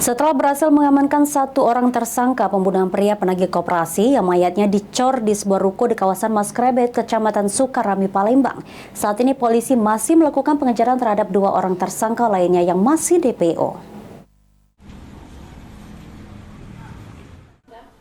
Setelah berhasil mengamankan satu orang tersangka pembunuhan pria penagih koperasi yang mayatnya dicor di sebuah ruko di kawasan Maskrebet, Kecamatan Sukarami, Palembang. Saat ini polisi masih melakukan pengejaran terhadap dua orang tersangka lainnya yang masih DPO.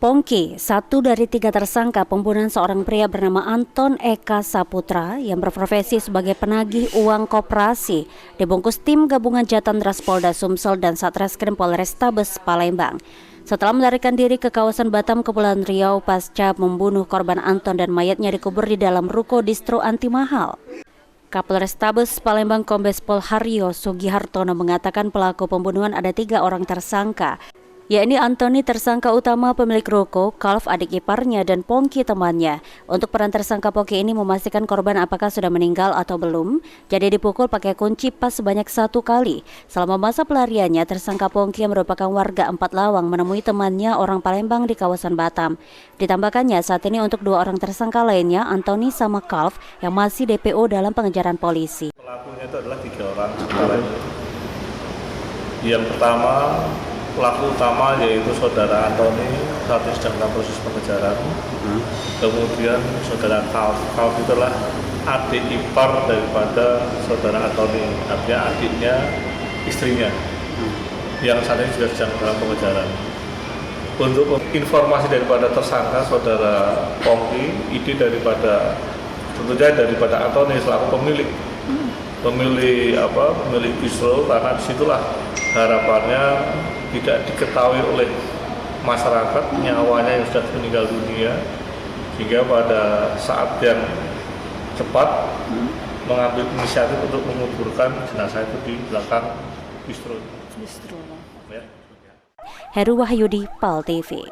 Pongki, satu dari tiga tersangka pembunuhan seorang pria bernama Anton Eka Saputra yang berprofesi sebagai penagih uang koperasi, dibungkus tim gabungan Jatantras Polda Sumsel dan Satreskrim Polrestabes Palembang. Setelah melarikan diri ke kawasan Batam, Kepulauan Riau pasca membunuh korban Anton dan mayatnya dikubur di dalam ruko distro anti mahal. Kapolrestabes Palembang Kombes Pol Haryo Sugihartono mengatakan pelaku pembunuhan ada 3 orang tersangka, yakni Antoni tersangka utama pemilik ruko, Kalf adik iparnya, dan Pongki temannya. Untuk peran tersangka Pongki ini memastikan korban apakah sudah meninggal atau belum, jadi dipukul pakai kunci pas sebanyak 1 kali. Selama masa pelariannya, tersangka Pongki yang merupakan warga 4 Lawang menemui temannya orang Palembang di kawasan Batam. Ditambahkannya saat ini untuk 2 orang tersangka lainnya, Antoni sama Kalf, yang masih DPO dalam pengejaran polisi. Pelakunya itu adalah 3 orang. Yang pertama, pelaku utama yaitu saudara Antoni saat ini sedang dalam proses pengejaran. Kemudian saudara Kalf itulah adik ipar daripada saudara Antoni, artinya adiknya istrinya, yang saat ini juga sedang dalam pengejaran. Untuk informasi daripada tersangka saudara Pongki, ide daripada tentunya daripada Antoni selaku pemilik bistro, karena disitulah harapannya tidak diketahui oleh masyarakat nyawanya yang sudah meninggal dunia, sehingga pada saat yang cepat mengambil inisiatif untuk menguburkan jenazah itu di belakang bistro. Heru Wahyudi, PAL TV.